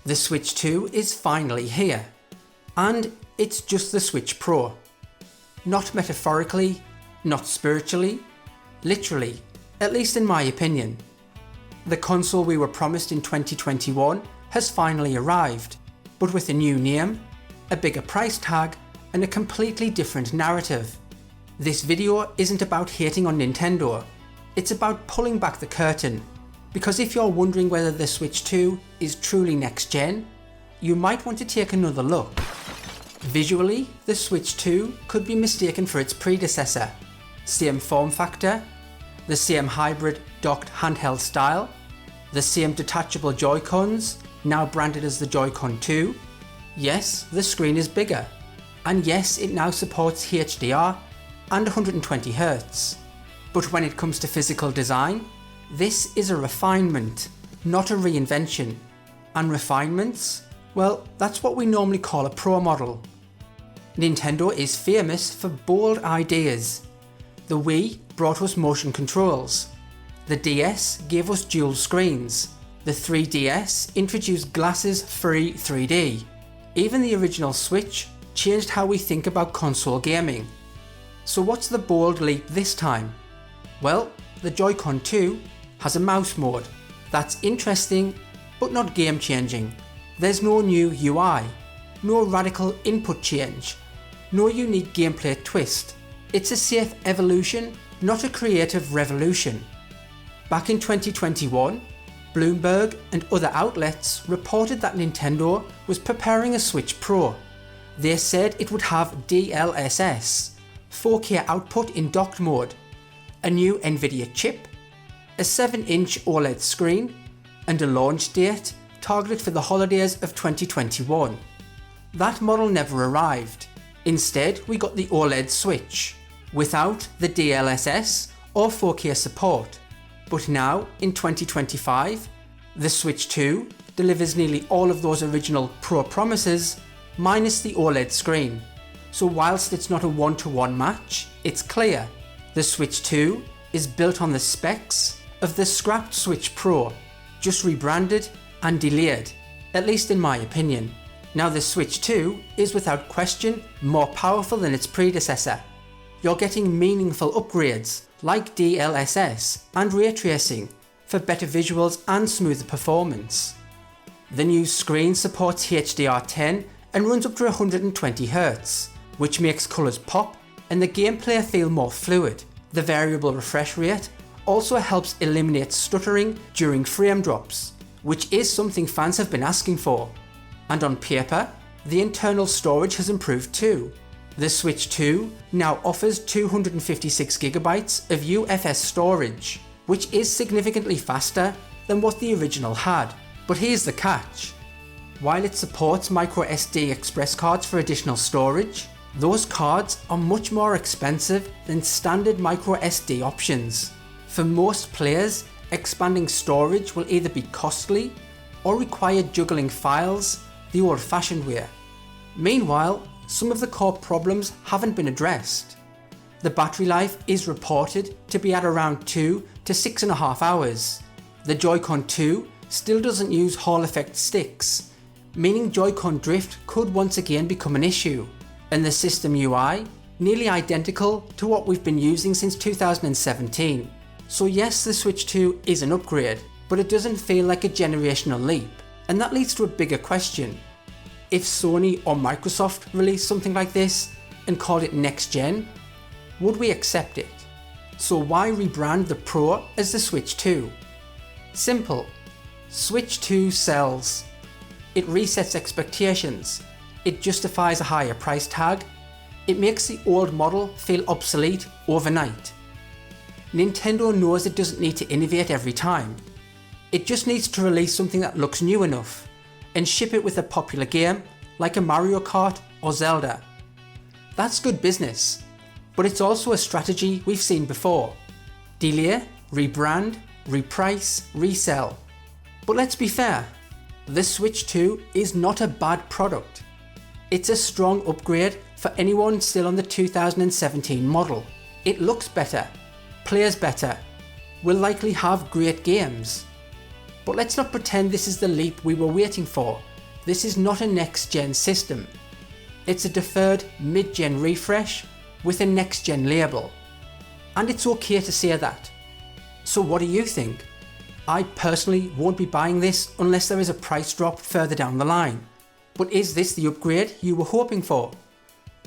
The Switch 2 is finally here, and it's just the Switch Pro. Not metaphorically, not spiritually, literally, at least in my opinion. The console we were promised in 2021 has finally arrived, but with a new name, a bigger price tag, and a completely different narrative. This video isn't about hating on Nintendo, it's about pulling back the curtain, because if you're wondering whether the Switch 2 is truly next gen, you might want to take another look. Visually, the Switch 2 could be mistaken for its predecessor. Same form factor, the same hybrid docked handheld style, the same detachable Joy-Cons, now branded as the Joy-Con 2. Yes, the screen is bigger, and yes, it now supports HDR and 120Hz. But when it comes to physical design, this is a refinement, not a reinvention. And refinements? Well, that's what we normally call a Pro model. Nintendo is famous for bold ideas. The Wii brought us motion controls. The DS gave us dual screens. The 3DS introduced glasses-free 3D. Even the original Switch changed how we think about console gaming. So what's the bold leap this time? Well, the Joy-Con 2 has a mouse mode. That's interesting, but not game-changing. There's no new UI, no radical input change, no unique gameplay twist. It's a safe evolution, not a creative revolution. Back in 2021, Bloomberg and other outlets reported that Nintendo was preparing a Switch Pro. They said it would have DLSS, 4K output in docked mode, a new Nvidia chip, a 7-inch OLED screen, and a launch date targeted for the holidays of 2021. That model never arrived. Instead, we got the OLED Switch, without the DLSS or 4K support. But now, in 2025, the Switch 2 delivers nearly all of those original Pro promises, minus the OLED screen. So whilst it's not a one-to-one match, it's clear. The Switch 2 is built on the specs of the scrapped Switch Pro, just rebranded and delayed, at least in my opinion. Now the Switch 2 is without question more powerful than its predecessor. You're getting meaningful upgrades like DLSS and ray tracing for better visuals and smoother performance. The new screen supports HDR10 and runs up to 120Hz, which makes colours pop and the gameplay feel more fluid. The variable refresh rate also helps eliminate stuttering during frame drops, which is something fans have been asking for. And on paper, the internal storage has improved too. The Switch 2 now offers 256GB of UFS storage, which is significantly faster than what the original had. But here's the catch. While it supports microSD express cards for additional storage, those cards are much more expensive than standard microSD options. For most players, expanding storage will either be costly or require juggling files the old-fashioned way. Meanwhile, some of the core problems haven't been addressed. The battery life is reported to be at around 2 to 6.5 hours. The Joy-Con 2 still doesn't use Hall effect sticks, meaning Joy-Con drift could once again become an issue. And the system UI, nearly identical to what we've been using since 2017. So yes, the Switch 2 is an upgrade, but it doesn't feel like a generational leap. And that leads to a bigger question. If Sony or Microsoft released something like this and called it next gen, would we accept it? So why rebrand the Pro as the Switch 2? Simple. Switch 2 sells. It resets expectations. It justifies a higher price tag. It makes the old model feel obsolete overnight. Nintendo knows it doesn't need to innovate every time. It just needs to release something that looks new enough and ship it with a popular game like a Mario Kart or Zelda. That's good business, but it's also a strategy we've seen before. Delay, rebrand, reprice, resell. But let's be fair, the Switch 2 is not a bad product. It's a strong upgrade for anyone still on the 2017 model. It looks better, plays better, will likely have great games. But let's not pretend this is the leap we were waiting for this is not a next-gen system. It's a deferred mid-gen refresh with a next-gen label. And it's okay to say that. So what do you think? I personally won't be buying this unless there is a price drop further down the line. But is this the upgrade you were hoping for?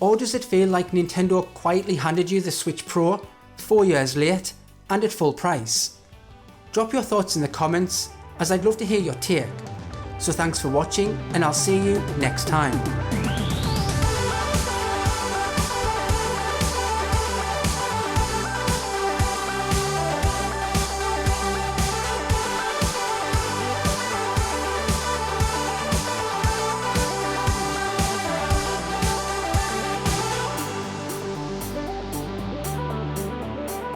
Or does it feel like Nintendo quietly handed you the Switch Pro 4 years late and at full price? Drop your thoughts in the comments, as I'd love to hear your take. So thanks for watching, and I'll see you next time.